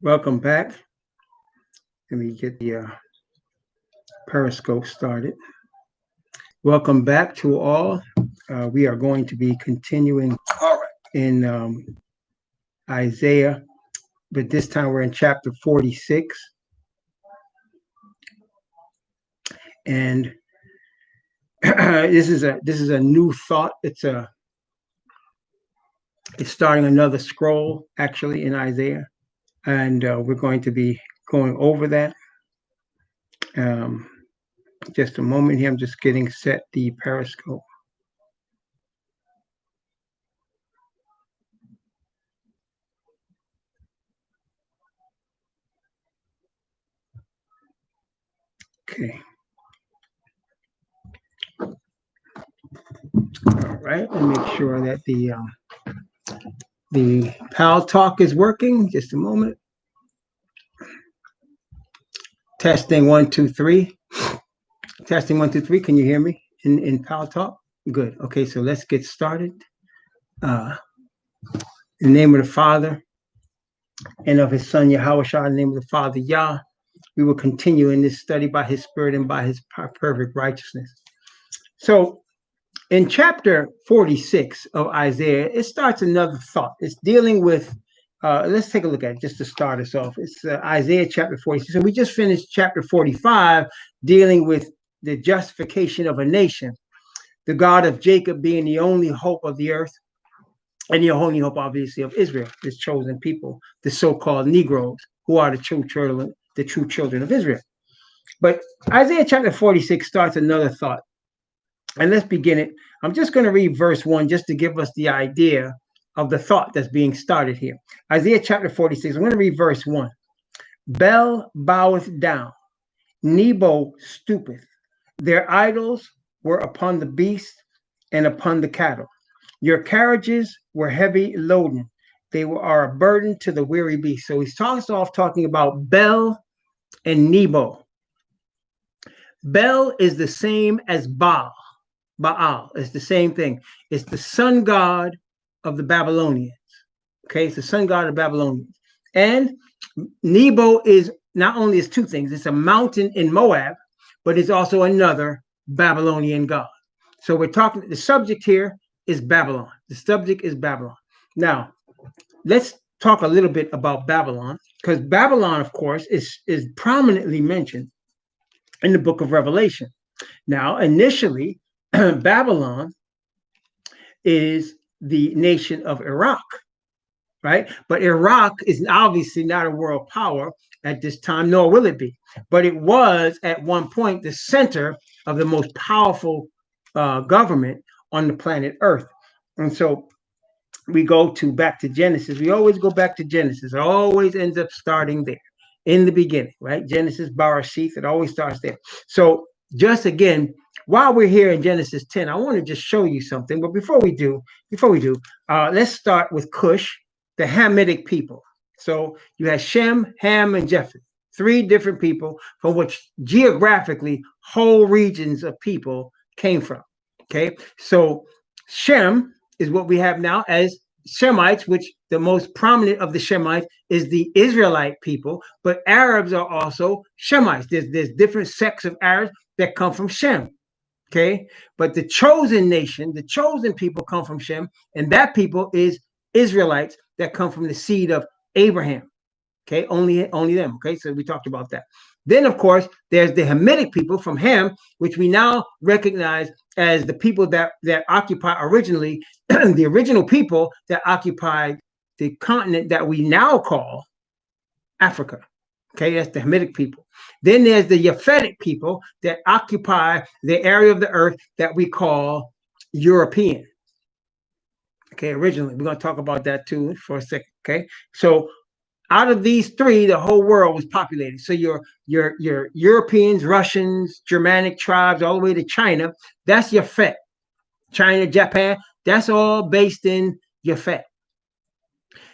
Welcome back. Let me get the Periscope started. Welcome back to all. We are going to be continuing in Isaiah, but this time we're in chapter 46. And this is a new thought. It's starting another scroll actually in Isaiah, and we're going to be going over that. Just a moment here. I'm just getting set the Periscope. Okay. All right. Let me make sure that the Pal Talk is working. Just a moment. Testing 1, 2, 3. Testing 1, 2, 3. Can you hear me in Pal Talk? Good. Okay, so let's get started. In the name of the Father and of His Son Yahweh Shah, in the name of the Father Yah, we will continue in this study by His Spirit and by His perfect righteousness. So, in chapter 46 of Isaiah, it starts another thought. It's dealing with, let's take a look at it just to start us off. It's Isaiah chapter 46. So we just finished chapter 45 dealing with the justification of a nation, the God of Jacob being the only hope of the earth, and the only hope, obviously, of Israel, this chosen people, the so-called Negroes, who are the true children of Israel. But Isaiah chapter 46 starts another thought. And let's begin it. I'm just going to read verse 1 just to give us the idea of the thought that's being started here. Isaiah chapter 46. I'm going to read verse 1. Bel boweth down, Nebo stoopeth. Their idols were upon the beast and upon the cattle. Your carriages were heavy loading. They are a burden to the weary beast. So he starts off talking about Bel and Nebo. Bel is the same as Baal. Baal is the same thing. It's the sun god of the Babylonians. Okay, it's the sun god of the Babylonians. And Nebo is not only is two things, it's a mountain in Moab, but it's also another Babylonian god. So we're talking, the subject here is Babylon. The subject is Babylon. Now, let's talk a little bit about Babylon, because Babylon, of course, is prominently mentioned in the book of Revelation. Now, initially, Babylon is the nation of Iraq, right? But Iraq is obviously not a world power at this time, nor will it be. But it was at one point the center of the most powerful government on the planet Earth. And so we go back to Genesis. We always go back to Genesis. It always ends up starting there in the beginning, right? Genesis, Bereshith, it always starts there. So just again, while we're here in Genesis 10, I want to just show you something. But before we do, let's start with Cush, the Hamitic people. So you have Shem, Ham, and Japheth, three different people from which geographically whole regions of people came from. Okay, so Shem is what we have now as Shemites, which the most prominent of the Shemites is the Israelite people, but Arabs are also Shemites. There's different sects of Arabs that come from Shem. Okay, but the chosen nation, the chosen people come from Shem, and that people is Israelites that come from the seed of Abraham. Okay, only them. Okay, so we talked about that. Then, of course, there's the Hamitic people from Ham, which we now recognize as the people that occupy originally, the original people that occupied the continent that we now call Africa. Okay, that's the Hamitic people. Then there's the Japhetic people that occupy the area of the earth that we call European. Okay, originally, we're going to talk about that too for a second. Okay, so out of these three, the whole world was populated. So your Europeans, Russians, Germanic tribes, all the way to China, that's Japhet. China, Japan, that's all based in Japhet.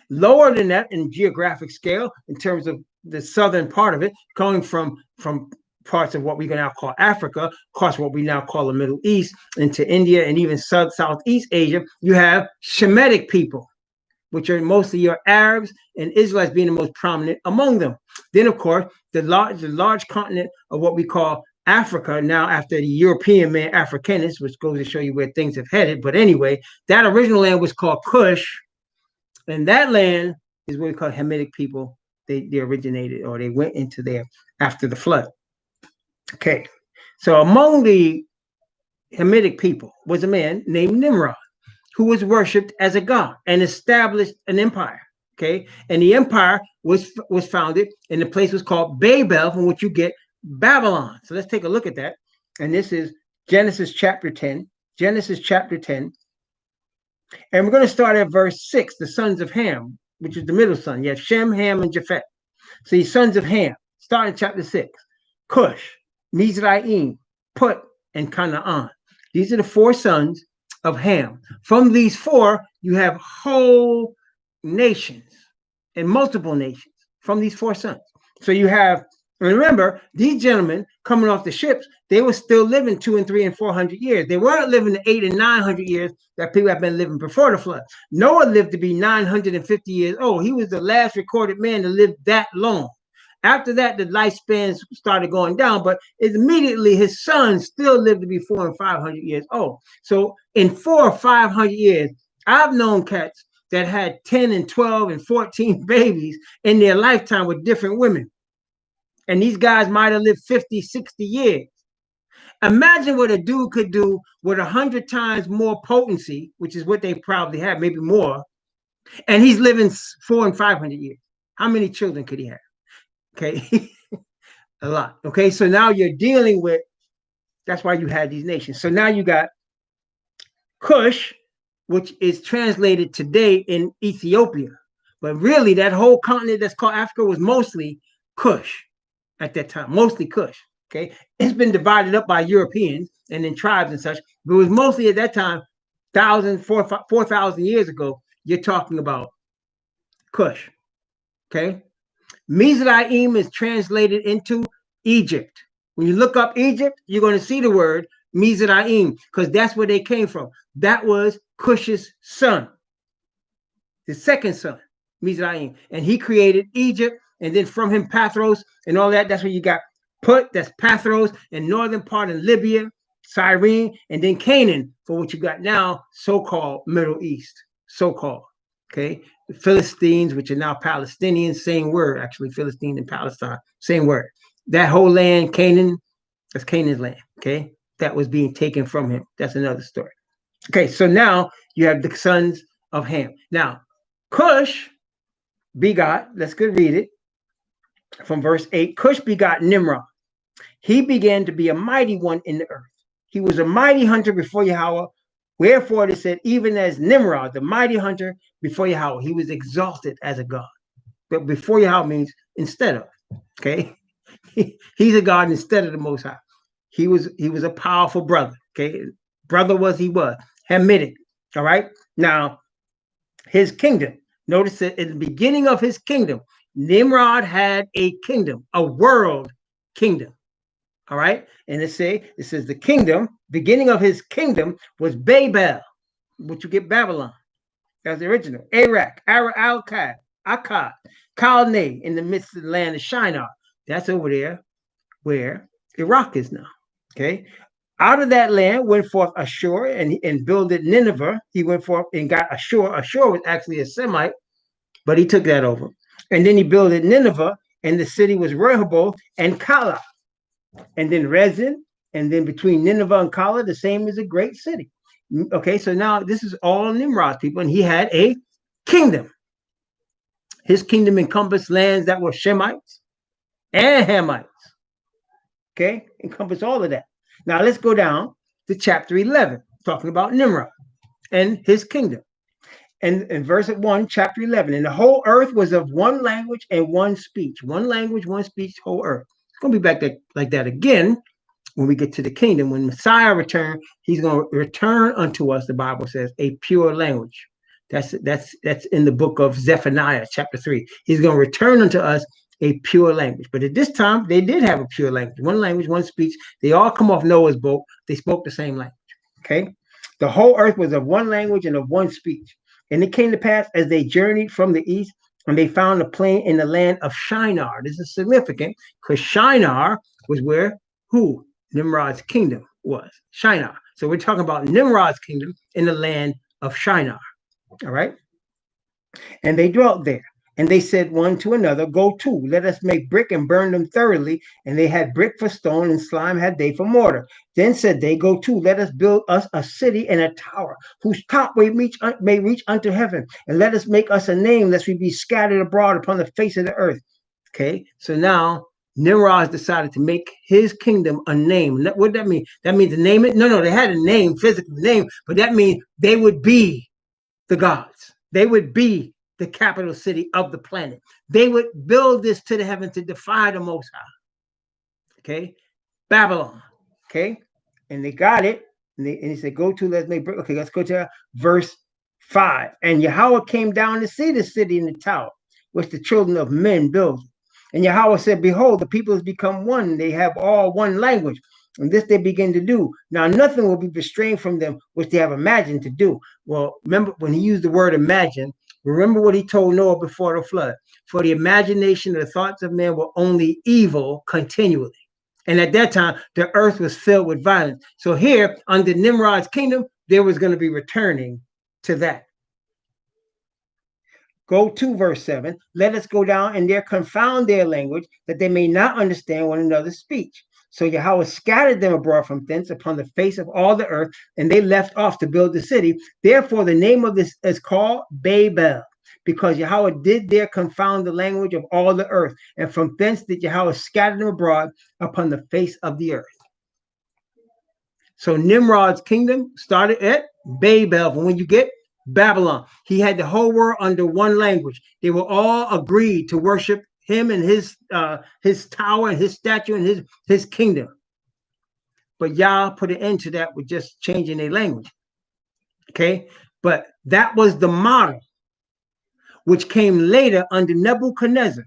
Lower than that in geographic scale, in terms of the southern part of it, going from parts of what we can now call Africa, across what we now call the Middle East, into India and even Southeast Asia, you have Shemitic people. which are mostly your Arabs, and Israelites being the most prominent among them. Then, of course, the large continent of what we call Africa, now after the European man Africanus, which goes to show you where things have headed. But anyway, that original land was called Kush, and that land is what we call Hamitic people. They originated, or they went into there after the flood. Okay, so among the Hamitic people was a man named Nimrod, who was worshipped as a god and established an empire. Okay, and the empire was founded, and the place was called Babel, from which you get Babylon. So let's take a look at that. And this is Genesis chapter 10. Genesis chapter 10. And we're going to start at verse 6, the sons of Ham, which is the middle son. You have Shem, Ham, and Japheth. So the sons of Ham, starting chapter 6. Cush, Mizraim, Put, and Canaan. These are the four sons of Ham. From these four, you have whole nations and multiple nations from these four sons. So you have, remember, these gentlemen coming off the ships, they were still living 200 and 300 and 400 years. They weren't living the 800 and 900 years that people have been living before the flood. Noah lived to be 950 years old. He was the last recorded man to live that long. After that, the lifespans started going down, but immediately his sons still lived to be 400 and 500 years old. So in 400 or 500 years, I've known cats that had 10 and 12 and 14 babies in their lifetime with different women. And these guys might have lived 50, 60 years. Imagine what a dude could do with 100 times more potency, which is what they probably have, maybe more. And he's living 400 and 500 years. How many children could he have? Okay, a lot. Okay, so now you're dealing with, that's why you had these nations. So now you got Cush, which is translated today in Ethiopia. But really, that whole continent that's called Africa was mostly Cush at that time, mostly Cush. Okay, it's been divided up by Europeans and then tribes and such, but it was mostly at that time, 4,000 years ago, you're talking about Cush. Okay, Mizraim is translated into Egypt. When you look up Egypt, you're going to see the word Mizraim, because that's where they came from. That was Cush's son, the second son, Mizraim. And he created Egypt, and then from him, Pathros and all that. That's where you got Put, that's Pathros, and northern part of Libya, Cyrene, and then Canaan, for what you got now, so-called Middle East, so-called. Okay, the Philistines, which are now Palestinians, same word, actually, Philistine and Palestine, same word. That whole land, Canaan, that's Canaan's land. Okay, that was being taken from him. That's another story. Okay, so now you have the sons of Ham. Now, Cush begot, let's go read it from verse 8. Cush begot Nimrod. He began to be a mighty one in the earth. He was a mighty hunter before Yahweh. Wherefore it is said, even as Nimrod, the mighty hunter before Yahweh, he was exalted as a god. But before Yahweh means instead of. Okay, he's a god instead of the Most High. He was a powerful brother. Okay, brother he was Hamitic. All right. Now, his kingdom. Notice that in the beginning of his kingdom, Nimrod had a kingdom, a world kingdom. All right. And it says the kingdom, beginning of his kingdom was Babel, which you get Babylon. That's the original. Iraq, Akkad, Calneh, in the midst of the land of Shinar. That's over there where Iraq is now. Okay. Out of that land went forth Ashur and builded Nineveh. He went forth and got Ashur. Ashur was actually a Semite, but he took that over. And then he builded Nineveh, and the city was Rehoboth and Calah. And then Rezin, and then between Nineveh and Calah, the same as a great city. Okay, so now this is all Nimrod's people, and he had a kingdom. His kingdom encompassed lands that were Shemites and Hamites. Okay, encompassed all of that. Now let's go down to chapter 11, talking about Nimrod and his kingdom. And in verse 1, chapter 11, and the whole earth was of one language and one speech. One language, one speech, whole earth. It's going to be back there like that again when we get to the kingdom. When Messiah returns, he's going to return unto us, the Bible says, a pure language. That's in the book of Zephaniah, chapter 3. He's going to return unto us a pure language. But at this time, they did have a pure language, one speech. They all come off Noah's boat. They spoke the same language. Okay? The whole earth was of one language and of one speech. And it came to pass as they journeyed from the east, and they found a plain in the land of Shinar. This is significant because Shinar was where who? Nimrod's kingdom was. Shinar. So we're talking about Nimrod's kingdom in the land of Shinar. All right. And they dwelt there. And they said one to another, go to, let us make brick and burn them thoroughly. And they had brick for stone, and slime had they for mortar. Then said they, go to, let us build us a city and a tower, whose top may reach unto heaven. And let us make us a name, lest we be scattered abroad upon the face of the earth. Okay, so now Nimrod decided to make his kingdom a name. What does that mean? That means to name it? No, they had a name, physical name, but that means they would be the gods. They would be the capital city of the planet. They would build this to the heaven to defy the Most High. Okay, Babylon. Okay, and they got it. And he said, go to, let's make brick. Okay, let's go to verse 5. And Yahweh came down to see the city and the tower, which the children of men built. And Yahweh said, behold, the people has become one. They have all one language. And this they begin to do. Now, nothing will be restrained from them, which they have imagined to do. Well, remember when he used the word imagine, remember what he told Noah before the flood. For the imagination of the thoughts of men were only evil continually. And at that time, the earth was filled with violence. So here, under Nimrod's kingdom, there was going to be returning to that. Go to verse 7. Let us go down and there confound their language, that they may not understand one another's speech. So Yahweh scattered them abroad from thence upon the face of all the earth, and they left off to build the city. Therefore, the name of this is called Babel, because Yahweh did there confound the language of all the earth. And from thence did Yahweh scatter them abroad upon the face of the earth. So Nimrod's kingdom started at Babel. When you get Babylon, he had the whole world under one language. They were all agreed to worship him and his tower and his statue and his kingdom. But Yah put an end to that with just changing their language. Okay, but that was the model which came later under Nebuchadnezzar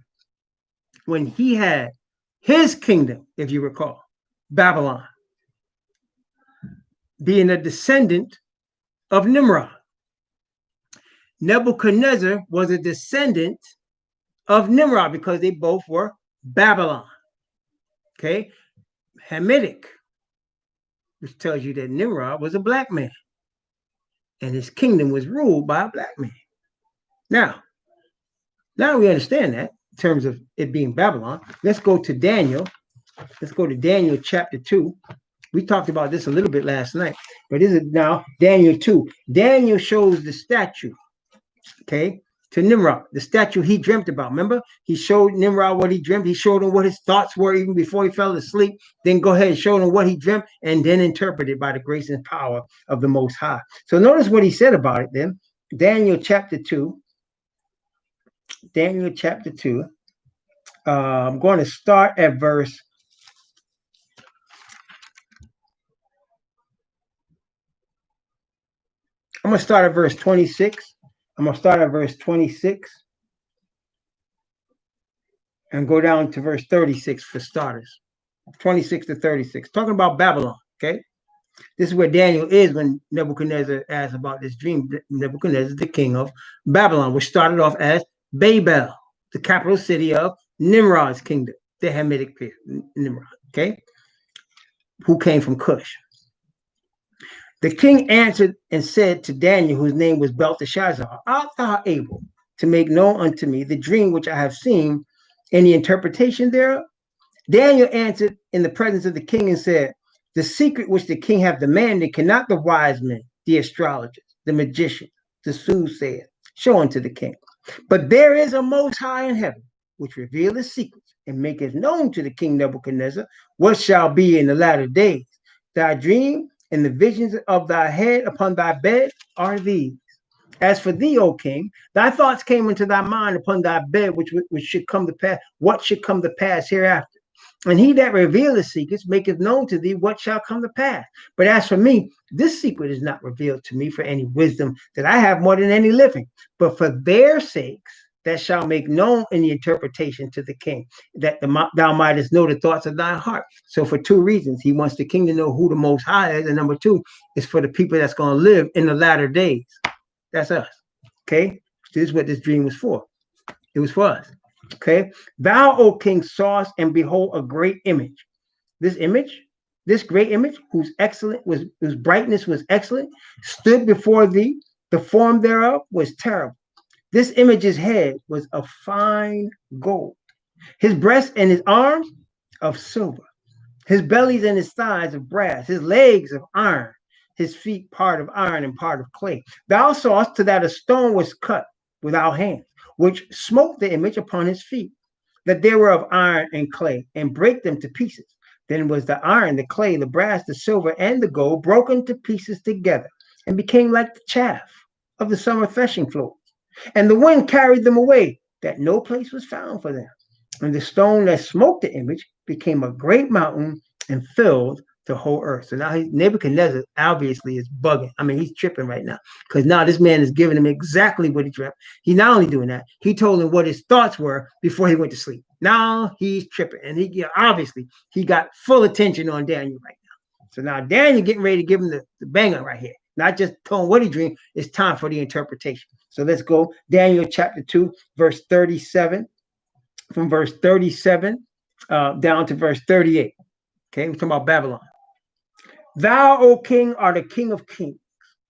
when he had his kingdom, if you recall, Babylon, being a descendant of Nimrod. Nebuchadnezzar was a descendant of Nimrod because they both were Babylon. Okay, Hamitic, which tells you that Nimrod was a black man and his kingdom was ruled by a black man. Now we understand that in terms of it being Babylon. Let's go to Daniel. Let's go to Daniel chapter 2. We talked about this a little bit last night, but this is now Daniel 2. Daniel shows the statue, okay, to Nimrod, the statue he dreamt about. Remember, he showed Nimrod what he dreamt. He showed him what his thoughts were even before he fell asleep. Then go ahead and show him what he dreamt and then interpreted by the grace and power of the Most High. So notice what he said about it then. Daniel chapter 2. Daniel chapter 2. I'm going to start at verse. I'm going to start at verse 26. I'm going to start at verse 26 and go down to verse 36 for starters. 26 to 36. Talking about Babylon, okay? This is where Daniel is when Nebuchadnezzar asks about this dream. Nebuchadnezzar is the king of Babylon, which started off as Babel, the capital city of Nimrod's kingdom, the Hamitic period, Nimrod, okay? Who came from Cush. The king answered and said to Daniel, whose name was Belteshazzar, art thou able to make known unto me the dream which I have seen and the interpretation thereof? Daniel answered in the presence of the king and said, the secret which the king hath demanded cannot the wise men, the astrologers, the magicians, the soothsayers show unto the king. But there is a Most High in heaven, which revealeth secrets and maketh known to the king Nebuchadnezzar what shall be in the latter days. Thy dream and the visions of thy head upon thy bed are these. As for thee, O king, thy thoughts came into thy mind upon thy bed, which should come to pass, what should come to pass hereafter. And he that revealeth secrets maketh known to thee what shall come to pass. But as for me, this secret is not revealed to me for any wisdom that I have more than any living, but for their sakes that shall make known in the interpretation to the king, that thou mightest know the thoughts of thy heart. So for two reasons, he wants the king to know who the Most High is, and number two is for the people that's going to live in the latter days. That's us. Okay, this is what this dream was for. It was for us. Okay, thou, O king, sawest, and behold, a great image. This image, this great image, whose brightness was excellent, stood before thee. The form thereof was terrible. This image's head was of fine gold, his breast and his arms of silver, his bellies and his thighs of brass, his legs of iron, his feet part of iron and part of clay. Thou sawest to that a stone was cut without hands, which smote the image upon his feet, that they were of iron and clay, and brake them to pieces. Then was the iron, the clay, the brass, the silver, and the gold broken to pieces together, and became like the chaff of the summer threshing floors. And the wind carried them away, that no place was found for them. And the stone that smote the image became a great mountain and filled the whole earth. So now Nebuchadnezzar obviously is bugging. I mean, he's tripping right now because now this man is giving him exactly what he dreamt. He's not only doing that, he told him what his thoughts were before he went to sleep. Now he's tripping, and obviously he got full attention on Daniel right now. So now Daniel getting ready to give him the banger right here. Not just telling what he dreamed. It's time for the interpretation. So let's go. Daniel chapter 2, verse 37. From verse 37 down to verse 38. Okay, we're talking about Babylon. Thou, O king, art the king of kings,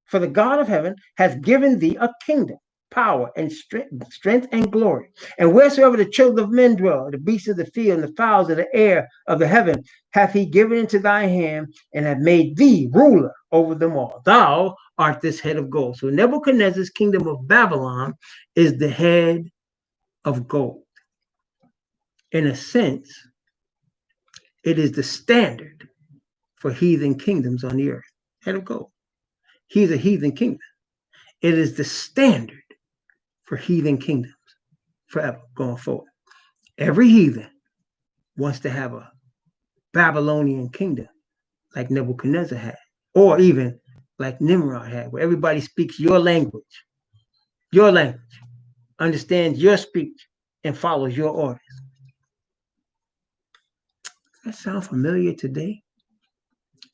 for the God of heaven has given thee a kingdom, power, and strength and glory. And wheresoever the children of men dwell, the beasts of the field, and the fowls of the air of the heaven, hath he given into thy hand, and hath made thee ruler over them all. Thou art this head of gold. So Nebuchadnezzar's kingdom of Babylon is the head of gold. In a sense, it is the standard for heathen kingdoms on the earth. Head of gold. He's a heathen kingdom. It is the standard for heathen kingdoms forever going forward. Every heathen wants to have a Babylonian kingdom like Nebuchadnezzar had, or even like Nimrod had, where everybody speaks your language, understands your speech, and follows your orders. Does that sound familiar today?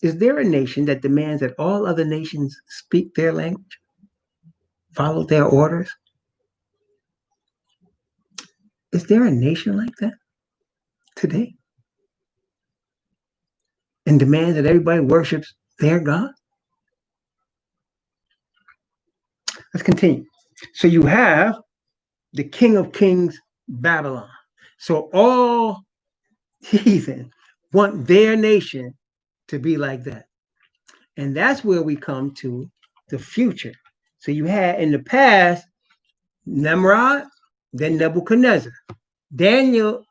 Is there a nation that demands that all other nations speak their language, follow their orders? Is there a nation like that today? And demands that everybody worships their God? Let's continue. So you have the King of Kings, Babylon. So all heathen want their nation to be like that. And that's where we come to the future. So you had in the past Nimrod, then Nebuchadnezzar. Daniel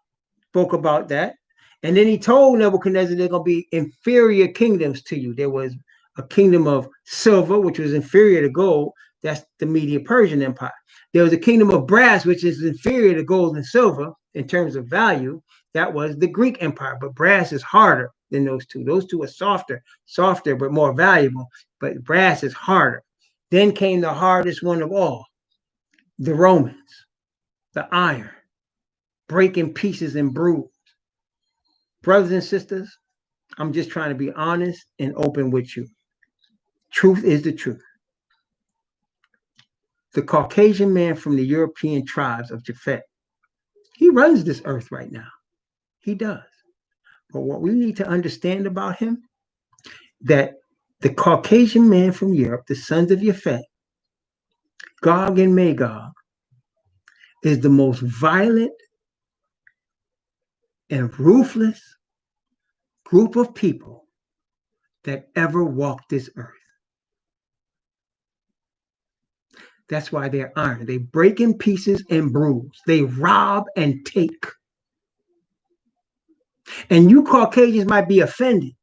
spoke about that. And then he told Nebuchadnezzar they're going to be inferior kingdoms to you. There was a kingdom of silver, which was inferior to gold. That's the Medo-Persian Empire. There was a kingdom of brass, which is inferior to gold and silver in terms of value. That was the Greek Empire. But brass is harder than those two. Those two are softer, but more valuable. But brass is harder. Then came the hardest one of all, the Romans, the iron, breaking pieces and bruised. Brothers and sisters, I'm just trying to be honest and open with you. Truth is the truth. The Caucasian man from the European tribes of Japhet, he runs this earth right now. He does. But what we need to understand about him, that the Caucasian man from Europe, the sons of Japhet, Gog and Magog, is the most violent and ruthless group of people that ever walked this earth. That's why they're iron. They break in pieces and bruise. They rob and take. And you Caucasians might be offended,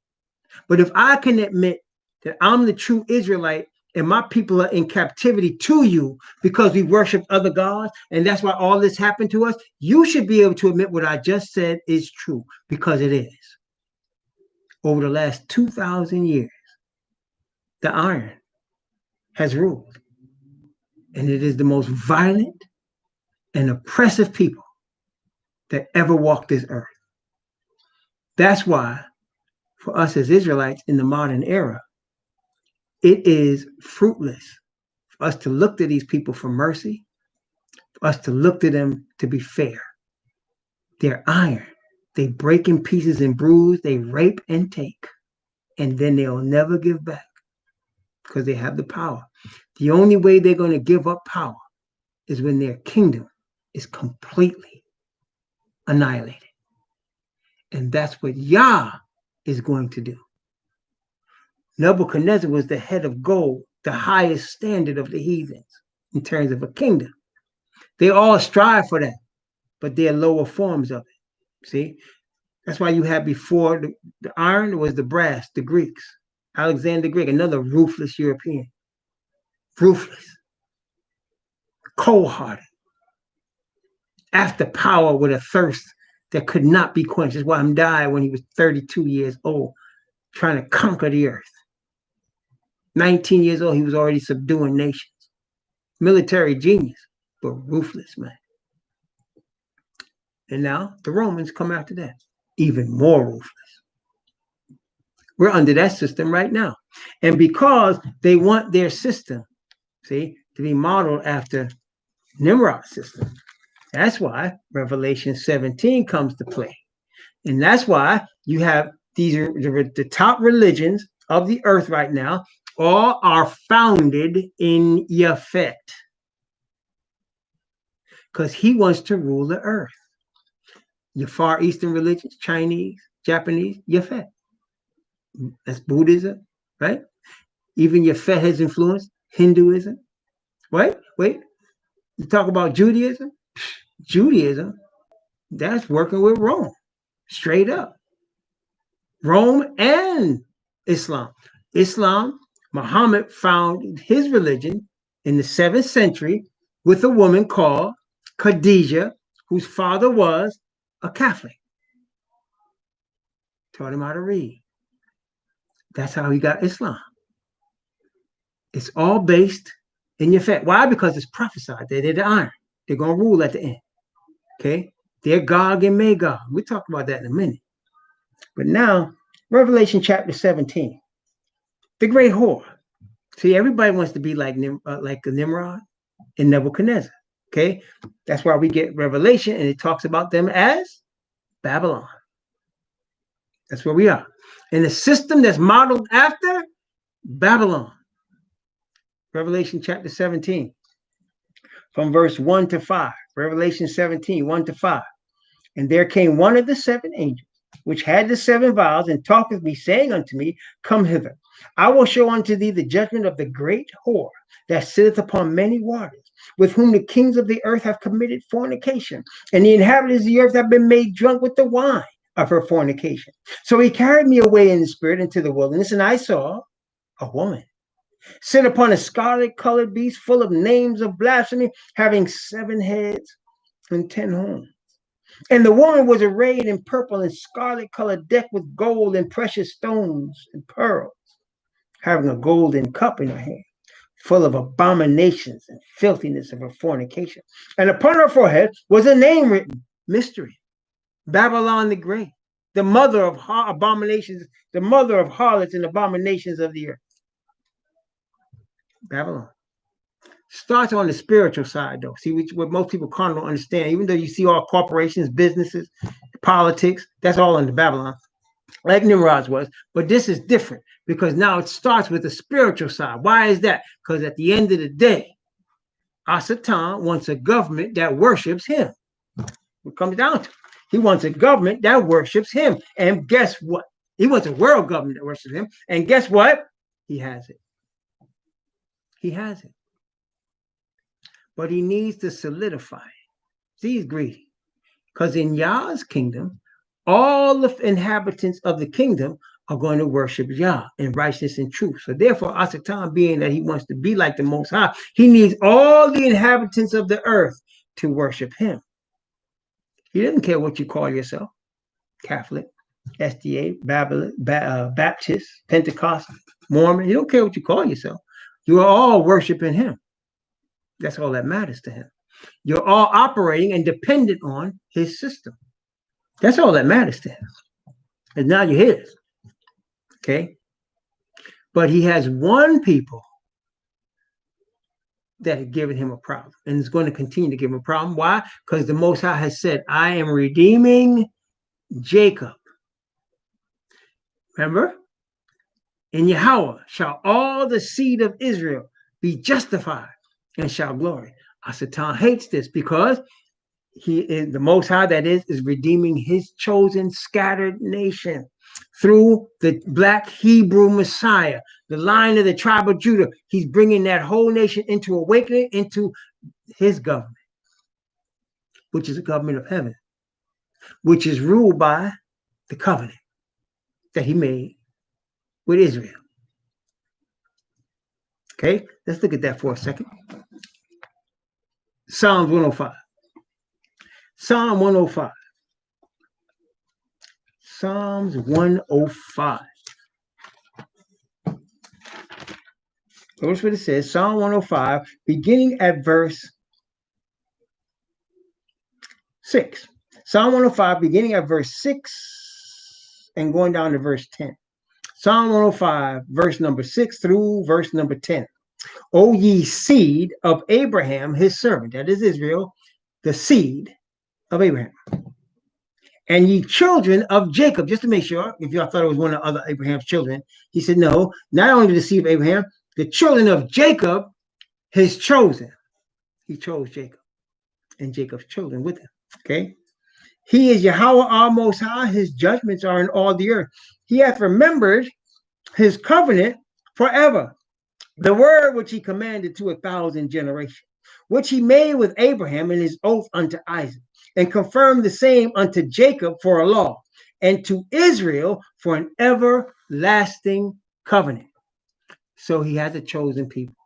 but if I can admit that I'm the true Israelite and my people are in captivity to you because we worship other gods, and that's why all this happened to us, you should be able to admit what I just said is true, because it is. Over the last 2,000 years, the iron has ruled. And it is the most violent and oppressive people that ever walked this earth. That's why, for us as Israelites in the modern era, it is fruitless for us to look to these people for mercy, for us to look to them to be fair. They're iron. They break in pieces and bruise. They rape and take. And then they'll never give back because they have the power. The only way they're going to give up power is when their kingdom is completely annihilated. And that's what Yah is going to do. Nebuchadnezzar was the head of gold, the highest standard of the heathens in terms of a kingdom. They all strive for that, but they're lower forms of it. See? That's why you had before the iron was the brass, the Greeks. Alexander the Greek, another ruthless European. Ruthless. Cold-hearted. After power with a thirst that could not be quenched. That's why he died when he was 32 years old, trying to conquer the earth. 19 years old, he was already subduing nations. Military genius, but ruthless, man. And now the Romans come after that, even more ruthless. We're under that system right now. And because they want their system, see, to be modeled after Nimrod's system, that's why Revelation 17 comes to play. And that's why you have these the top religions of the earth right now, all are founded in Yafet. Because he wants to rule the earth. Your Far Eastern religions, Chinese, Japanese, Yafet. That's Buddhism, right? Even Yafet has influenced Hinduism. Right? Wait. You talk about Judaism? Judaism, that's working with Rome. Straight up. Rome and Islam. Islam, Muhammad founded his religion in the 7th century with a woman called Khadijah, whose father was a Catholic. Taught him how to read. That's how he got Islam. It's all based in Yafet. Why? Because it's prophesied. They're the iron. They're going to rule at the end. Okay? They're Gog and Magog. We'll talk about that in a minute. But now, Revelation chapter 17. The great whore. See, everybody wants to be like Nimrod and Nebuchadnezzar. Okay? That's why we get Revelation, and it talks about them as Babylon. That's where we are. And the system that's modeled after Babylon. Revelation chapter 17. From verse 1 to 5. Revelation 17, 1 to 5. And there came one of the 7 angels, which had the 7 vials, and talked with me, saying unto me, Come hither. I will show unto thee the judgment of the great whore that sitteth upon many waters, with whom the kings of the earth have committed fornication, and the inhabitants of the earth have been made drunk with the wine of her fornication. So he carried me away in the spirit into the wilderness, and I saw a woman sit upon a scarlet-colored beast, full of names of blasphemy, having 7 heads and 10 horns. And the woman was arrayed in purple and scarlet color, decked with gold and precious stones and pearls, having a golden cup in her hand, full of abominations and filthiness of her fornication. And upon her forehead was a name written, Mystery, Babylon the Great, the mother of abominations, the mother of harlots and abominations of the earth. Babylon. Starts on the spiritual side, though. See, what most people can't understand, even though you see all corporations, businesses, politics, that's all under Babylon, like Nimrod's was. But this is different because now it starts with the spiritual side. Why is that? Because at the end of the day, Asatan wants a government that worships him. It comes down to it. He wants a government that worships him. And guess what? He wants a world government that worships him. And guess what? He has it. He has it. But he needs to solidify it. See, he's greedy. Because in Yah's kingdom, all the inhabitants of the kingdom are going to worship Yah in righteousness and truth. So therefore, Asatan, being that he wants to be like the Most High, he needs all the inhabitants of the earth to worship him. He doesn't care what you call yourself. Catholic, SDA, Baptist, Pentecost, Mormon. He don't care what you call yourself. You are all worshiping him. That's all that matters to him. You're all operating and dependent on his system. That's all that matters to him. And now you're his. Okay? But he has one people that had given him a problem, and it's going to continue to give him a problem. Why? Because the Most High has said, I am redeeming Jacob. Remember? In Yahweh shall all the seed of Israel be justified and shall glory. Asatan hates this because he is the Most High, that is redeeming his chosen scattered nation through the black Hebrew Messiah, the line of the tribe of Judah. He's bringing that whole nation into awakening, into his government, which is a government of heaven, which is ruled by the covenant that he made with Israel. Okay, let's look at that for a second. Psalms 105. Psalm 105. Psalms 105. Notice what it says. Psalm 105, beginning at verse 6. Psalm 105, beginning at verse 6 and going down to verse 10. Psalm 105, verse number 6 through verse number 10. O ye seed of Abraham, his servant, that is Israel, the seed of Abraham. And ye children of Jacob, just to make sure, if y'all thought it was one of other Abraham's children, he said, no, not only the seed of Abraham, the children of Jacob, his chosen. He chose Jacob and Jacob's children with him. Okay. He is Yahweh our Most High. His judgments are in all the earth. He hath remembered his covenant forever. The word which he commanded to 1,000 generations, which he made with Abraham in his oath unto Isaac, and confirmed the same unto Jacob for a law, and to Israel for an everlasting covenant. So he has a chosen people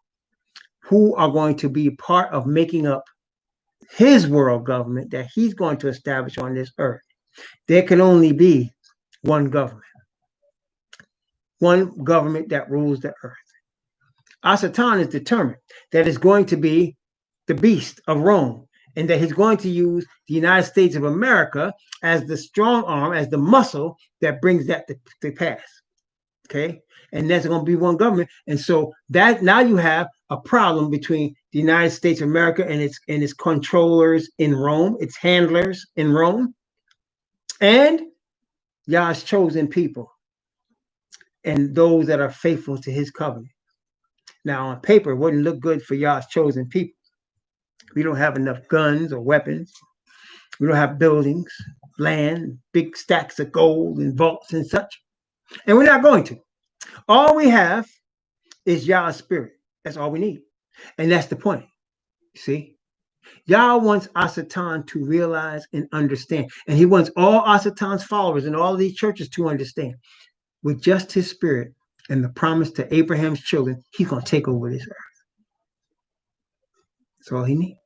who are going to be part of making up his world government that he's going to establish on this earth. There can only be one government that rules the earth. Asatan is determined that it's going to be the beast of Rome, and that he's going to use the United States of America as the strong arm, as the muscle that brings that to pass. Okay, and there's going to be one government, and so that now you have a problem between the United States of America and its controllers in Rome, its handlers in Rome, and Yah's chosen people, and those that are faithful to his covenant. Now, on paper, it wouldn't look good for Yah's chosen people. We don't have enough guns or weapons. We don't have buildings, land, big stacks of gold and vaults and such. And we're not going to. All we have is Yah's spirit. That's all we need. And that's the point. See? Yah wants Asatan to realize and understand. And he wants all Asatan's followers and all of these churches to understand. With just his spirit and the promise to Abraham's children, he's going to take over this earth. That's all he needs.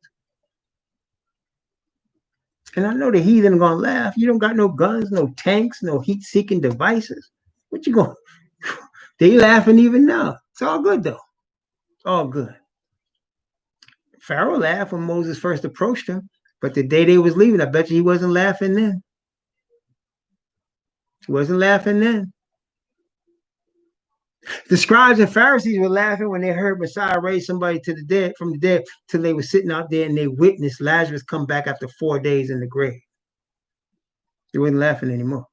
And I know the heathen are going to laugh. You don't got no guns, no tanks, no heat-seeking devices. What you going? They laughing even now. It's all good, though. All good. Pharaoh laughed when Moses first approached him, but the day they was leaving, I bet you he wasn't laughing then. He wasn't laughing then. The scribes and Pharisees were laughing when they heard Messiah raise somebody from the dead, till they were sitting out there and they witnessed Lazarus come back after 4 days in the grave. They weren't laughing anymore.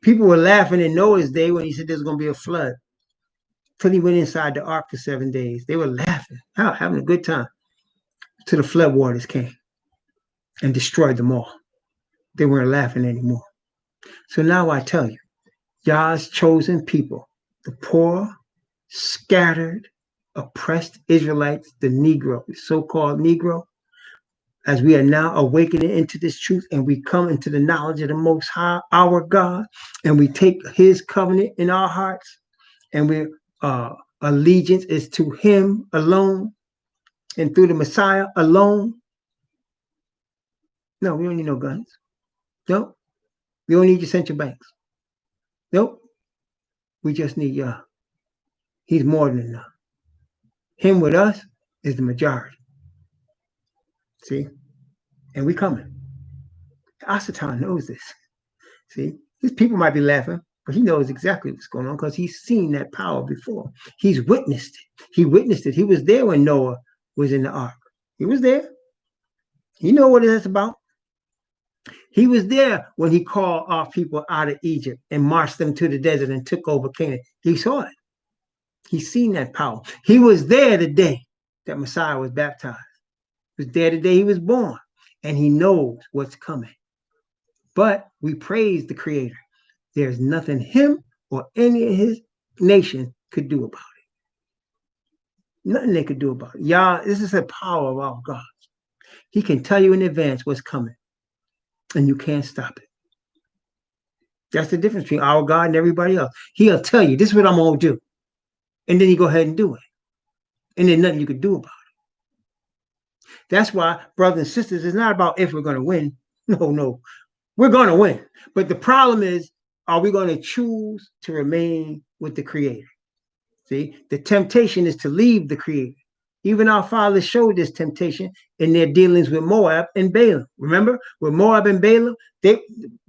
People were laughing in Noah's day when he said there's going to be a flood, till he went inside the ark for 7 days. They were laughing, having a good time, till the flood waters came and destroyed them all. They weren't laughing anymore. So now I tell you, Yah's chosen people, the poor, scattered, oppressed Israelites, the Negro, the so-called Negro, as we are now awakening into this truth and we come into the knowledge of the Most High, our God, and we take his covenant in our hearts, and we allegiance is to him alone and through the Messiah alone. No, we don't need no guns. No, we don't need your central banks. Nope. We just need Yah. He's more than enough. Him with us is the majority. See? And we coming. Asatan knows this. See? These people might be laughing, But he knows exactly what's going on because he's seen that power before. He's witnessed it. He witnessed it. He was there when Noah was in the ark. He was there. He know what it's about. He was there when he called our people out of Egypt and marched them to the desert and took over Canaan. He saw it. He's seen that power. He was there the day that Messiah was baptized. He was there the day he was born. And he knows what's coming. But we praise the Creator. There's nothing him or any of his nation could do about it. Nothing they could do about it. Y'all, this is the power of our God. He can tell you in advance what's coming, and you can't stop it. That's the difference between our God and everybody else. He'll tell you, this is what I'm going to do. And then you go ahead and do it. And there's nothing you can do about it. That's why, brothers and sisters, it's not about if we're going to win. No. We're going to win. But the problem is, are we going to choose to remain with the Creator? See, the temptation is to leave the Creator. Even our fathers showed this temptation in their dealings with Moab and Balaam. Remember, with Moab and Balaam,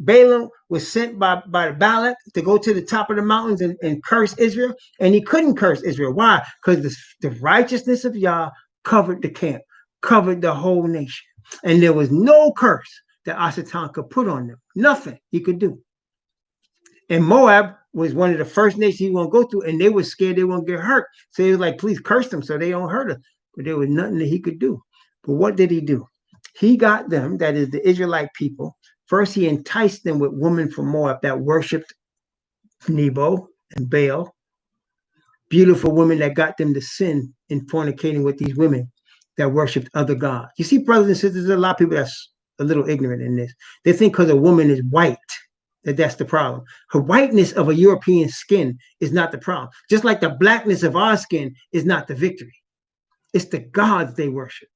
Balaam was sent by Balak to go to the top of the mountains and curse Israel, and he couldn't curse Israel. Why? Because the righteousness of Yah covered the camp, covered the whole nation, and there was no curse that Asatan could put on them. Nothing he could do. And Moab was one of the first nations he was going to go through, and they were scared they won't get hurt. So he was like, please curse them so they don't hurt us. But there was nothing that he could do. But what did he do? He got them, that is the Israelite people. First, he enticed them with women from Moab that worshipped Nebo and Baal. Beautiful women that got them to sin in fornicating with these women that worshipped other gods. You see, brothers and sisters, there's a lot of people that's a little ignorant in this. They think because a woman is white, that's the problem. Her whiteness of a European skin is not the problem. Just like the blackness of our skin is not the victory. It's the gods they worship.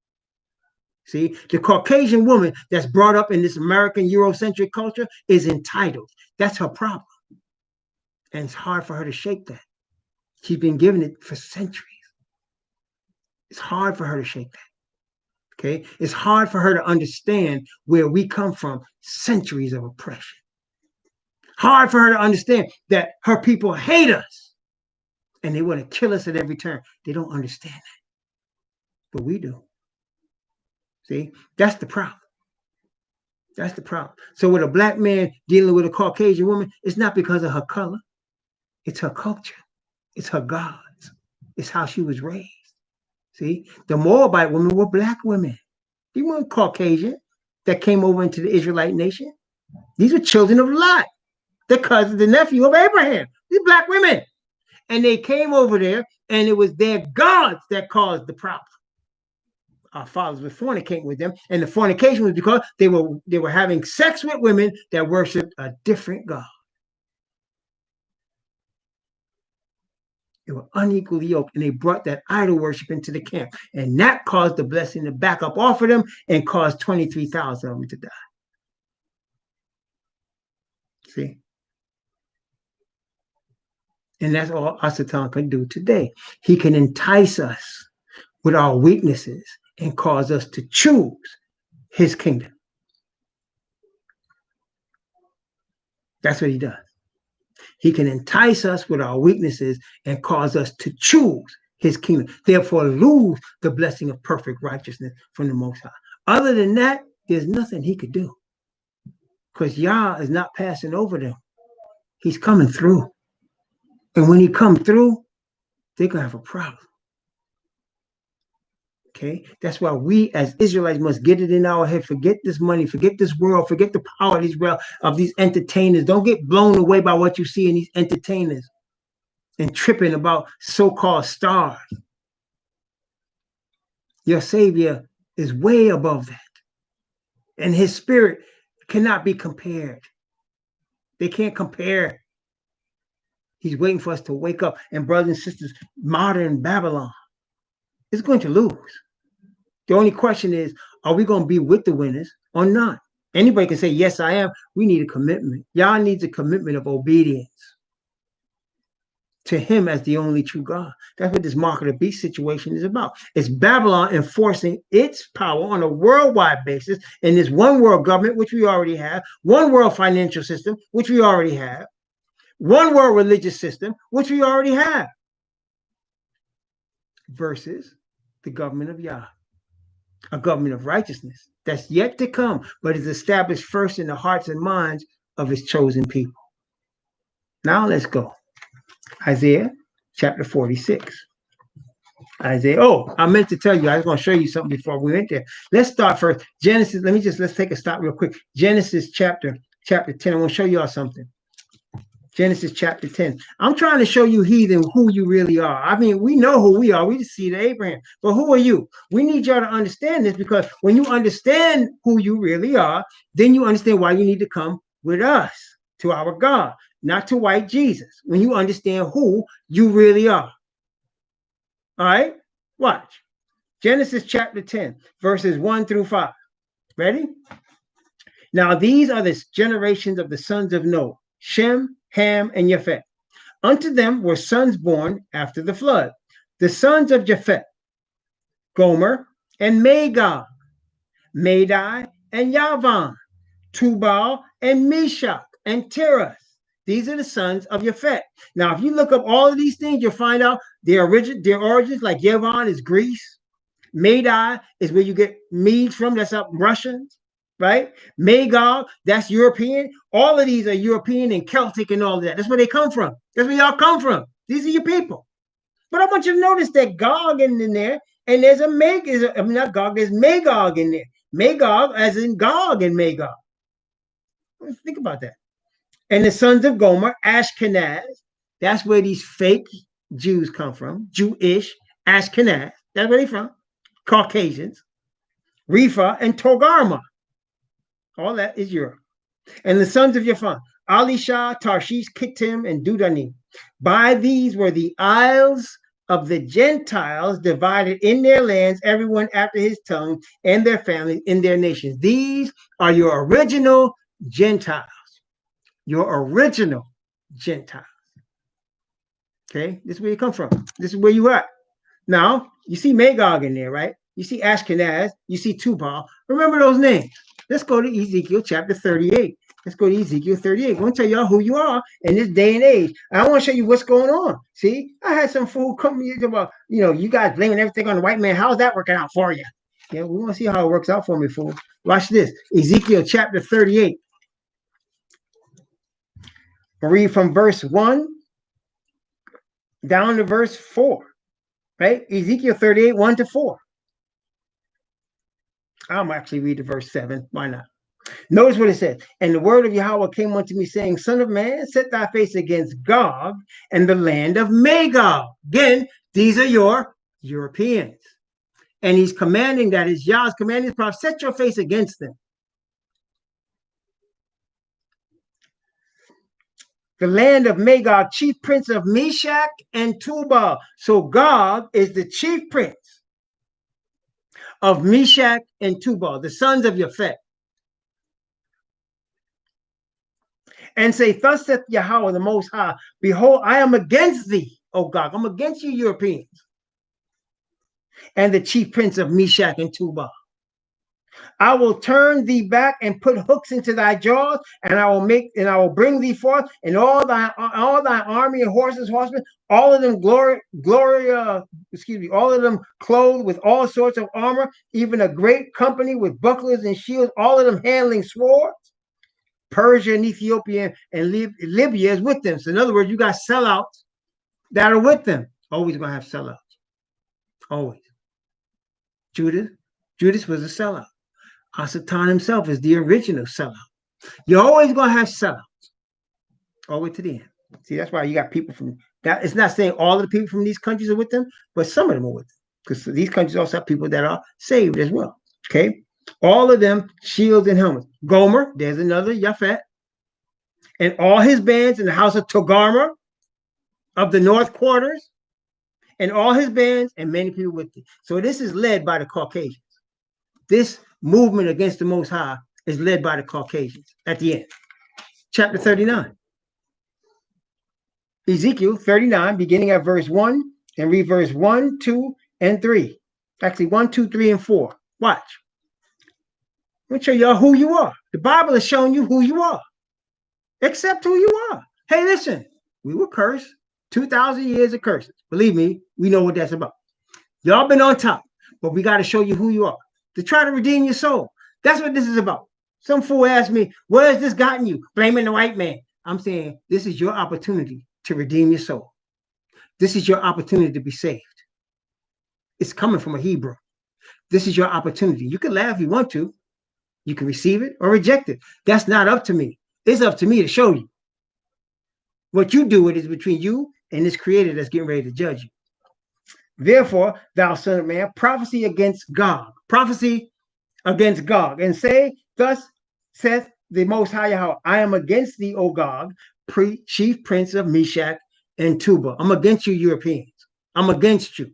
See, the Caucasian woman that's brought up in this American Eurocentric culture is entitled. That's her problem. And it's hard for her to shake that. She's been given it for centuries. It's hard for her to shake that. Okay? It's hard for her to understand where we come from, centuries of oppression. Hard for her to understand that her people hate us and they want to kill us at every turn. They don't understand that. But we do. See, that's the problem. That's the problem. So with a black man dealing with a Caucasian woman, it's not because of her color. It's her culture. It's her gods. It's how she was raised. See, the Moabite women were black women. They weren't Caucasian that came over into the Israelite nation. These were children of Lot, the cousin, the nephew of Abraham. These black women. And they came over there, and it was their gods that caused the problem. Our fathers were fornicating with them, and the fornication was because they were having sex with women that worshiped a different God. They were unequally yoked, and they brought that idol worship into the camp, and that caused the blessing to back up off of them and caused 23,000 of them to die. See? And that's all Asatan can do today. He can entice us with our weaknesses and cause us to choose his kingdom. That's what he does. He can entice us with our weaknesses and cause us to choose his kingdom, therefore lose the blessing of perfect righteousness from the Most High. Other than that, there's nothing he could do because Yah is not passing over them. He's coming through. And when he comes through, they're going to have a problem. Okay, that's why we as Israelites must get it in our head. Forget this money, forget this world, forget the power of these entertainers. Don't get blown away by what you see in these entertainers and tripping about so-called stars. Your Savior is way above that. And his spirit cannot be compared. They can't compare. He's waiting for us to wake up. And brothers and sisters, modern Babylon is going to lose. The only question is, are we going to be with the winners or not? Anybody can say, yes, I am. We need a commitment. Yah needs a commitment of obedience to him as the only true God. That's what this mark of the beast situation is about. It's Babylon enforcing its power on a worldwide basis in this one world government, which we already have, one world financial system, which we already have. one world religious system, which we already have, versus the government of Yah, a government of righteousness that's yet to come, but is established first in the hearts and minds of his chosen people. Now let's go. Isaiah chapter 46. Isaiah. Oh, I meant to tell you, I was going to show you something before we went there. Let's start first. Genesis. Let's take a stop real quick. Genesis chapter 10. I want to show you all something. Genesis chapter 10. I'm trying to show you, heathen, who you really are. I mean, we know who we are. We just see the Abraham. But who are you? We need y'all to understand this, because when you understand who you really are, then you understand why you need to come with us to our God, not to white Jesus. When you understand who you really are. All right? Watch. Genesis chapter 10, verses 1 through 5. Ready? Now, these are the generations of the sons of Noah, Shem, Ham, and Japheth. Unto them were sons born after the flood. The sons of Japheth, Gomer and Magog, Madai and Yavan, Tubal and Meshach and Tiras. These are the sons of Japheth. Now, if you look up all of these things, you'll find out their origins, like Yavan is Greece. Madai is where you get mead from, that's up Russians, right? Magog, that's European. All of these are European and Celtic and all of that. That's where they come from. That's where y'all come from. These are your people. But I want you to notice that Gog in there, and there's not Gog, there's Magog in there. Magog as in Gog and Magog. Let's think about that. And the sons of Gomer, Ashkenaz, that's where these fake Jews come from. Jewish, Ashkenaz, that's where they from. Caucasians, Repha and Togarmah. All that is Europe. And the sons of Japhan, Elisha, Tarshish, Kittim, and Dudanim. By these were the isles of the Gentiles divided in their lands, everyone after his tongue, and their families in their nations. These are your original Gentiles. Your original Gentiles. Okay, this is where you come from. This is where you are. Now, you see Magog in there, right? You see Ashkenaz, you see Tubal. Remember those names. Let's go to Ezekiel chapter 38. Let's go to Ezekiel 38. I want to tell y'all who you are in this day and age. I want to show you what's going on. See, I had some fool come here about, you guys blaming everything on the white man. How's that working out for you? Yeah, we want to see how it works out for me, fool. Watch this. Ezekiel chapter 38. I'll read from verse 1 down to verse 4. Right? Ezekiel 38, 1 to 4. I'll actually read to verse 7. Why not? Notice what it says. And the word of Yahweh came unto me, saying, Son of man, set thy face against Gog and the land of Magog. Again, these are your Europeans. And he's commanding, that is Yah's commanding his prophet, set your face against them. The land of Magog, chief prince of Meshach and Tubal. So Gog is the chief prince of Meshach and Tubal, the sons of Japheth. And say, thus saith Yahweh the Most High, behold, I am against thee, O Gog. I'm against you Europeans. And the chief prince of Meshach and Tubal. I will turn thee back and put hooks into thy jaws, and I will bring thee forth, and all thy army and horsemen, all of them all of them clothed with all sorts of armor, even a great company with bucklers and shields, all of them handling swords. Persia and Ethiopia and Libya is with them. So in other words, you got sellouts that are with them. Always gonna have sellouts. Always. Judas was a sellout. Hasatan himself is the original sellout. You're always going to have sellouts all the way to the end. See, that's why you got people from that. It's not saying all of the people from these countries are with them, but some of them are with them, because these countries also have people that are saved as well. Okay, all of them shields and helmets. Gomer, there's another Japhet, and all his bands in the house of Togarmah of the north quarters, and all his bands and many people with him. So this is led by the Caucasians. This movement against the Most High is led by the Caucasians at the end. Chapter 39. Ezekiel 39, beginning at verse 1, and read verse 1, 2, and 3. Actually, 1, 2, 3, and 4. Watch. I'm going to show y'all who you are. The Bible is showing you who you are. Accept who you are. Hey, listen, we were cursed. 2,000 years of curses. Believe me, we know what that's about. Y'all been on top, but we got to show you who you are to try to redeem your soul. That's what this is about. Some fool asked me, where has this gotten you? Blaming the white man. I'm saying this is your opportunity to redeem your soul. This is your opportunity to be saved. It's coming from a Hebrew. This is your opportunity. You can laugh if you want to. You can receive it or reject it. That's not up to me. It's up to me to show you. What you do with it is between you and this creator that's getting ready to judge you. Therefore, thou son of man, prophecy against Gog. Prophecy against Gog. And say, thus saith the Most High Yahweh, I am against thee, O Gog, chief prince of Meshach and Tubal. I'm against you, Europeans. I'm against you.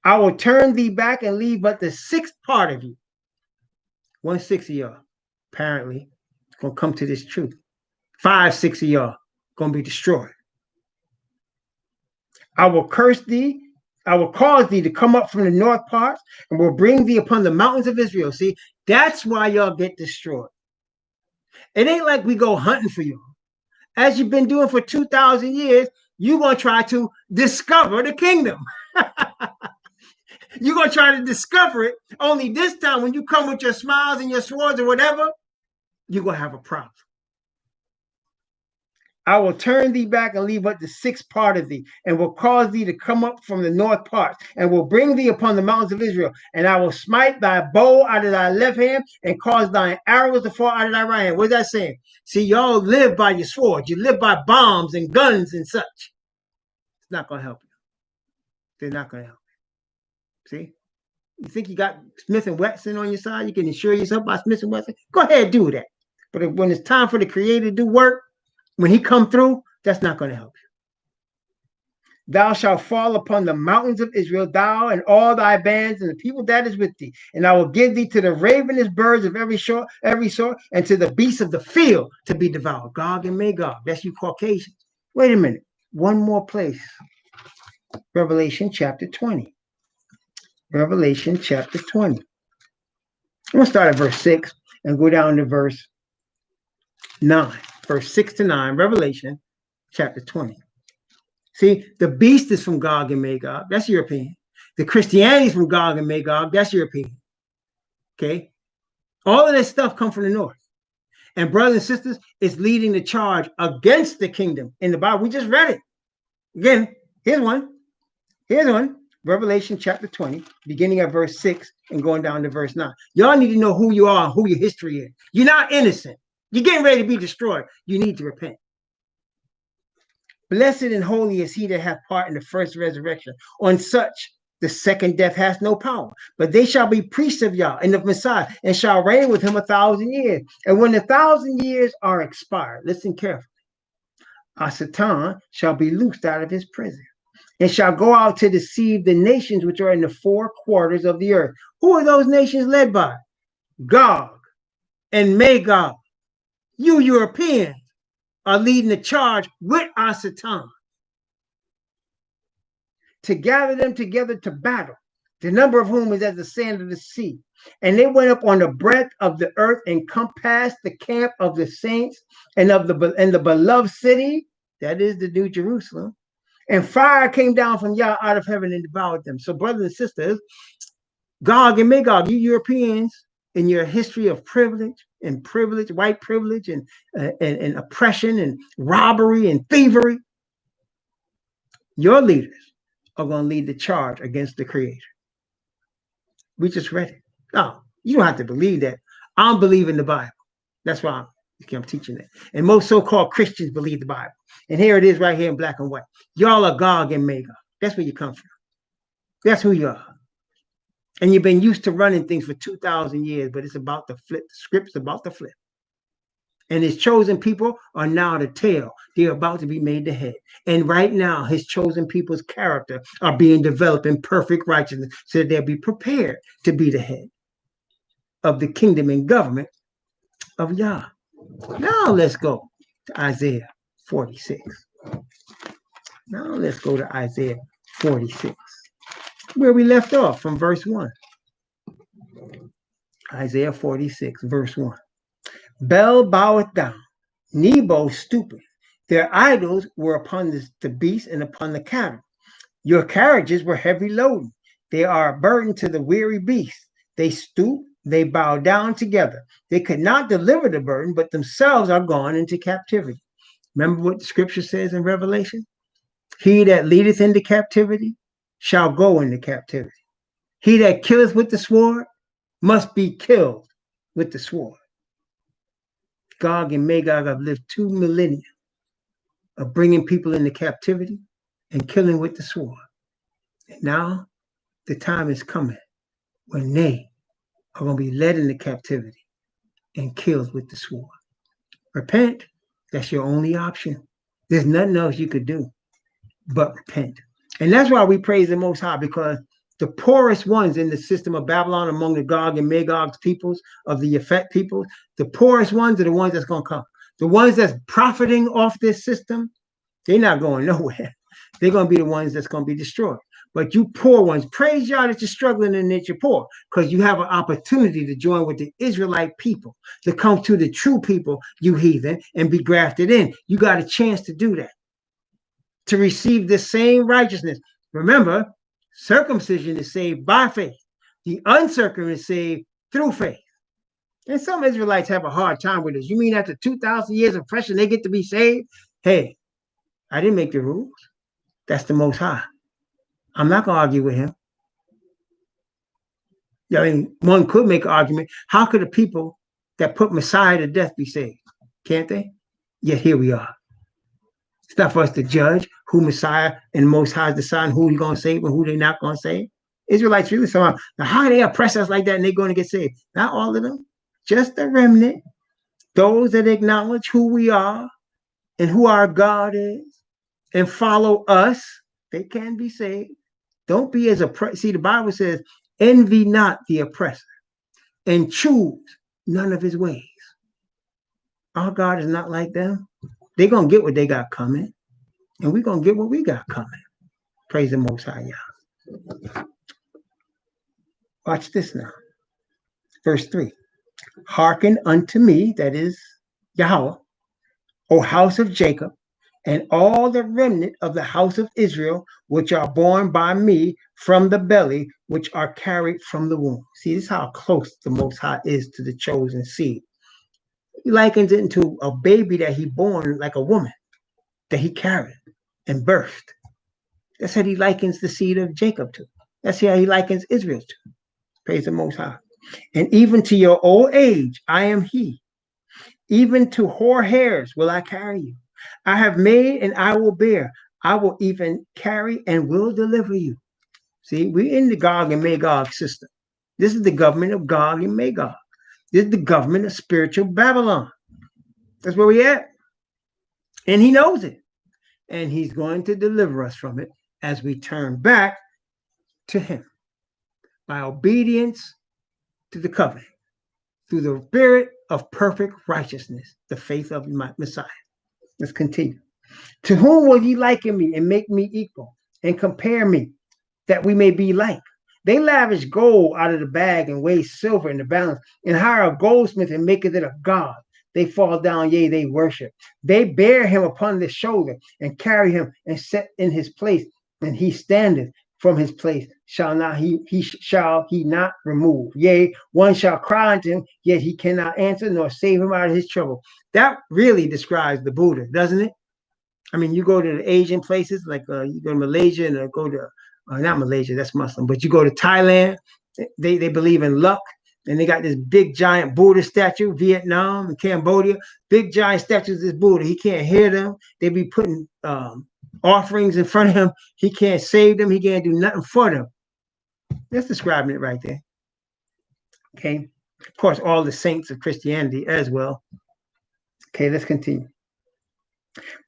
I will turn thee back and leave but the sixth part of you. 1/6 of y'all, apparently, going to come to this truth. 5/6 of y'all going to be destroyed. I will curse thee. I will cause thee to come up from the north parts and will bring thee upon the mountains of Israel. See, that's why y'all get destroyed. It ain't like we go hunting for you. As you've been doing for 2,000 years, you're going to try to discover the kingdom. You're going to try to discover it. Only this time, when you come with your smiles and your swords or whatever, you're going to have a problem. I will turn thee back and leave but the sixth part of thee, and will cause thee to come up from the north parts, and will bring thee upon the mountains of Israel. And I will smite thy bow out of thy left hand, and cause thine arrows to fall out of thy right hand. What is that saying? See, y'all live by your sword. You live by bombs and guns and such. It's not going to help you. They're not going to help you. See? You think you got Smith & Wesson on your side? You can insure yourself by Smith & Wesson? Go ahead and do that. But when it's time for the creator to do work, when he come through, that's not going to help you. Thou shalt fall upon the mountains of Israel, thou and all thy bands and the people that is with thee. And I will give thee to the ravenous birds of every sort, and to the beasts of the field to be devoured. Gog and Magog. That's you Caucasians. Wait a minute. One more place. Revelation chapter 20. Revelation chapter 20. I'm going to start at verse 6 and go down to verse 9. Verse 6 to 9, Revelation chapter 20. See, the beast is from Gog and Magog. That's European. The Christianity is from Gog and Magog. That's European. Okay? All of this stuff comes from the north. And brothers and sisters, it's leading the charge against the kingdom in the Bible. We just read it. Again, here's one. Here's one. Revelation chapter 20, beginning at verse 6 and going down to verse 9. Y'all need to know who you are and who your history is. You're not innocent. You're getting ready to be destroyed. You need to repent. Blessed and holy is he that hath part in the first resurrection. On such the second death has no power. But they shall be priests of Yah and of Messiah, and shall reign with him 1,000 years. And when the 1,000 years are expired, listen carefully, Satan shall be loosed out of his prison, and shall go out to deceive the nations which are in the four quarters of the earth. Who are those nations led by? Gog and Magog. You Europeans are leading the charge with Satan to gather them together to battle, the number of whom is as the sand of the sea. And they went up on the breadth of the earth and compassed the camp of the saints and the beloved city, that is the New Jerusalem. And fire came down from Yah out of heaven and devoured them. So, brothers and sisters, Gog and Magog, you Europeans, in your history of privilege, white privilege, and oppression and robbery and thievery, your leaders are going to lead the charge against the Creator. We just read it. No, you don't have to believe that. I'm believing the Bible. That's why I'm teaching that. And most so-called Christians believe the Bible. And here it is right here in black and white. Y'all are Gog and Magog. That's where you come from. That's who you are. And you've been used to running things for 2,000 years, but it's about to flip. The script's about to flip. And his chosen people are now the tail. They're about to be made the head. And right now, his chosen people's character are being developed in perfect righteousness so that they'll be prepared to be the head of the kingdom and government of Yah. Now let's go to Isaiah 46. Now let's go to Isaiah 46, where we left off from verse 1. Isaiah 46, verse 1. Bel boweth down, Nebo stupid. Their idols were upon the beast and upon the cattle. Your carriages were heavy loaded. They are a burden to the weary beast. They stoop, they bow down together. They could not deliver the burden, but themselves are gone into captivity. Remember what the scripture says in Revelation? He that leadeth into captivity shall go into captivity. He that killeth with the sword must be killed with the sword. Gog and Magog have lived 2 millennia of bringing people into captivity and killing with the sword. And now the time is coming when they are going to be led into captivity and killed with the sword. Repent. That's your only option. There's nothing else you could do but repent. And that's why we praise the Most High, because the poorest ones in the system of Babylon, among the Gog and Magog's peoples, of the Yafet peoples, the poorest ones are the ones that's going to come. The ones that's profiting off this system, they're not going nowhere. They're going to be the ones that's going to be destroyed. But you poor ones, praise y'all that you're struggling and that you're poor, because you have an opportunity to join with the Israelite people, to come to the true people, you heathen, and be grafted in. You got a chance to do that, to receive the same righteousness. Remember, circumcision is saved by faith. The uncircumcision is saved through faith. And some Israelites have a hard time with this. You mean after 2,000 years of oppression, they get to be saved? Hey, I didn't make the rules. That's the Most High. I'm not going to argue with him. I mean, one could make an argument. How could the people that put Messiah to death be saved? Can't they? Yet here we are. It's not for us to judge who Messiah and Most High decide who he's going to save and who they're not going to save. Israelites really somehow, now how they oppress us like that and they're going to get saved? Not all of them, just a remnant. Those that acknowledge who we are and who our God is and follow us, they can be saved. Don't be as oppressed. See, the Bible says, envy not the oppressor and choose none of his ways. Our God is not like them. They're going to get what they got coming, and we're going to get what we got coming. Praise the Most High, Yah. Watch this now. Verse 3. Hearken unto me, that is Yahweh, O house of Jacob, and all the remnant of the house of Israel, which are born by me from the belly, which are carried from the womb. See, this is how close the Most High is to the chosen seed. He likens it into a baby that he born like a woman, that he carried and birthed. That's how he likens the seed of Jacob to. That's how he likens Israel to. Praise the Most High. And even to your old age, I am he. Even to hoar hairs will I carry you. I have made and I will bear. I will even carry and will deliver you. See, we're in the Gog and Magog system. This is the government of Gog and Magog. This is the government of spiritual Babylon. That's where we're at. And he knows it. And he's going to deliver us from it as we turn back to him by obedience to the covenant, through the spirit of perfect righteousness, the faith of my Messiah. Let's continue. To whom will ye liken me and make me equal and compare me that we may be like? They lavish gold out of the bag and weigh silver in the balance and hire a goldsmith and maketh it a god. They fall down, yea, they worship. They bear him upon the shoulder and carry him and set in his place, and he standeth from his place. Shall he not remove? Yea, one shall cry unto him, yet he cannot answer nor save him out of his trouble. That really describes the Buddha, doesn't it? I mean, you go to the Asian places, like you go to Malaysia and go to, not Malaysia, that's Muslim, but you go to Thailand, they believe in luck. And they got this big giant Buddha statue, Vietnam and Cambodia, big giant statues of this Buddha. He can't hear them. They be putting offerings in front of him. He can't save them. He can't do nothing for them. That's describing it right there. Okay. Of course, all the saints of Christianity as well. Okay, let's continue.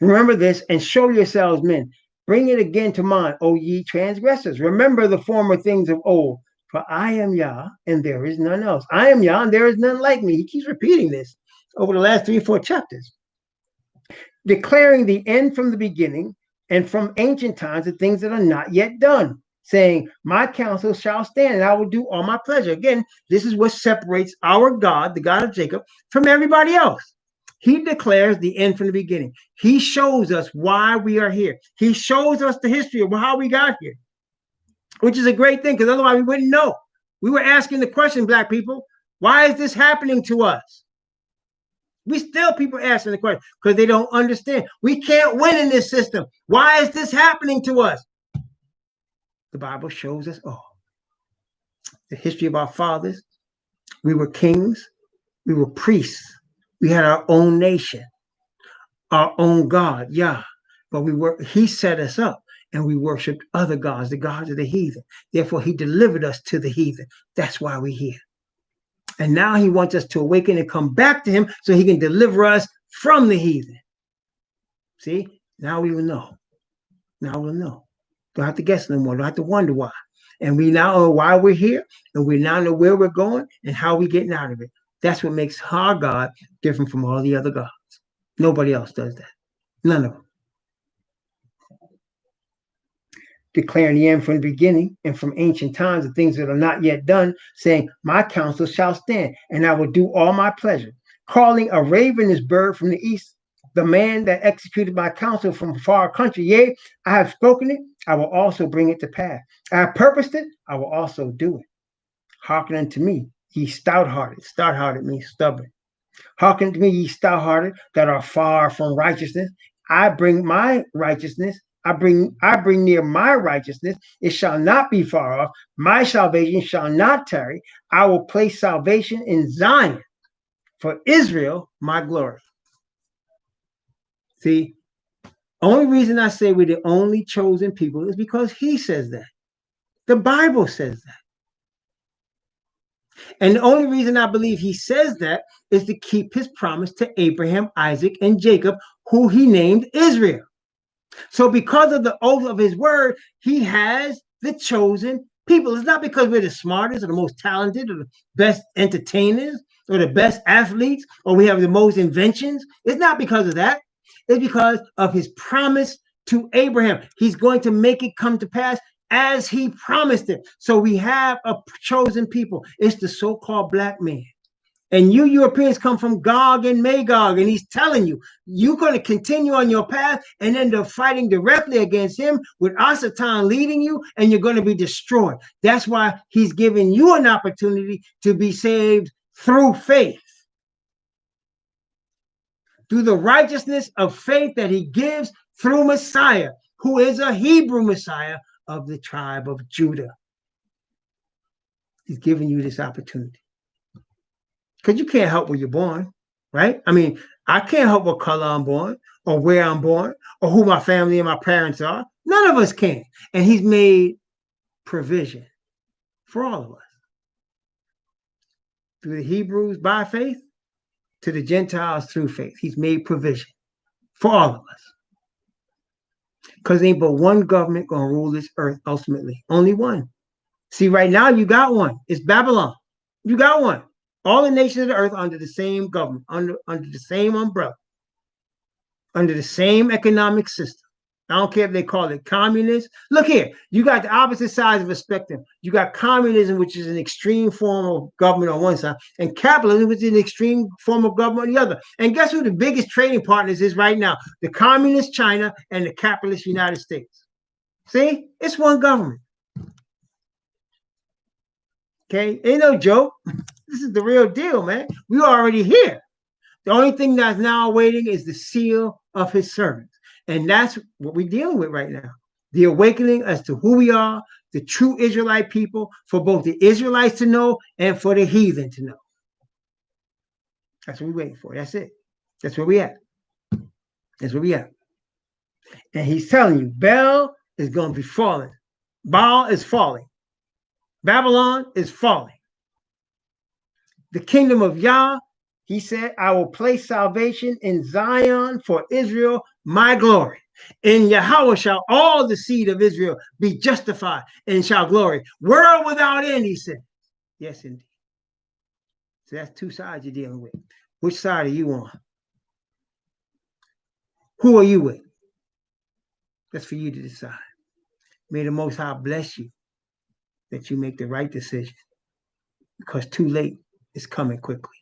Remember this and show yourselves men. Bring it again to mind, O ye transgressors. Remember the former things of old. For I am Yah, and there is none else. I am Yah, and there is none like me. He keeps repeating this over the last 3 or 4 chapters. Declaring the end from the beginning, and from ancient times the things that are not yet done. Saying, my counsel shall stand, and I will do all my pleasure. Again, this is what separates our God, the God of Jacob, from everybody else. He declares the end from the beginning. He shows us why we are here. He shows us the history of how we got here, which is a great thing, because otherwise we wouldn't know. We were asking the question, Black people, why is this happening to us? We still people asking the question because they don't understand. We can't win in this system. Why is this happening to us? The Bible shows us all. The history of our fathers. We were kings. We were priests. We had our own nation, our own God, Yah. But he set us up and we worshiped other gods, the gods of the heathen. Therefore, he delivered us to the heathen. That's why we're here. And now he wants us to awaken and come back to him so he can deliver us from the heathen. See, now we will know. Now we'll know. Don't have to guess no more. Don't have to wonder why. And we now know why we're here, and we now know where we're going and how we're getting out of it. That's what makes our God different from all the other gods. Nobody else does that. None of them. Declaring the end from the beginning and from ancient times, the things that are not yet done, saying, my counsel shall stand, and I will do all my pleasure. Calling a ravenous bird from the east, the man that executed my counsel from a far country. Yea, I have spoken it, I will also bring it to pass. I have purposed it, I will also do it. Hearken unto me, ye stout-hearted. Stout-hearted means stubborn. Hearken unto me, ye stout-hearted, that are far from righteousness. I bring my righteousness. I bring near my righteousness. It shall not be far off. My salvation shall not tarry. I will place salvation in Zion, for Israel my glory. See, only reason I say we're the only chosen people is because he says that. The Bible says that. And the only reason I believe he says that is to keep his promise to Abraham, Isaac, and Jacob, who he named Israel. So because of the oath of his word, he has the chosen people. It's not because we're the smartest or the most talented or the best entertainers or the best athletes or we have the most inventions. It's not because of that. It's because of his promise to Abraham. He's going to make it come to pass as he promised it. So we have a chosen people. It's the so-called black man. And you Europeans come from Gog and Magog, and he's telling you, you're going to continue on your path and end up fighting directly against him with Asatan leading you, and you're going to be destroyed. That's why he's giving you an opportunity to be saved through faith. Through the righteousness of faith that he gives through Messiah, who is a Hebrew Messiah of the tribe of Judah. He's giving you this opportunity. Because you can't help where you're born, right? I mean, I can't help what color I'm born or where I'm born or who my family and my parents are. None of us can. And he's made provision for all of us. Through the Hebrews by faith, to the Gentiles through faith. He's made provision for all of us. Because ain't but one government going to rule this earth ultimately. Only one. See, right now you got one. It's Babylon. You got one. All the nations of the earth under the same government, under the same umbrella, under the same economic system. I don't care if they call it communist. Look here, you got the opposite sides of a spectrum. You got communism, which is an extreme form of government on one side, and capitalism, which is an extreme form of government on the other. And guess who the biggest trading partners is right now? The communist China and the capitalist United States. See, it's one government. Okay, ain't no joke. This is the real deal, man. We're already here. The only thing that's now waiting is the seal of his servants. And that's what we're dealing with right now. The awakening as to who we are, the true Israelite people, for both the Israelites to know and for the heathen to know. That's what we're waiting for. That's it. That's where we at. That's where we at. And he's telling you, Baal is going to be falling. Baal is falling. Babylon is falling. The kingdom of Yah, he said, I will place salvation in Zion for Israel, my glory. In Yahweh shall all the seed of Israel be justified and shall glory. World without end, he said. Yes, indeed. So that's two sides you're dealing with. Which side are you on? Who are you with? That's for you to decide. May the Most High bless you that you make the right decision, because too late is coming quickly.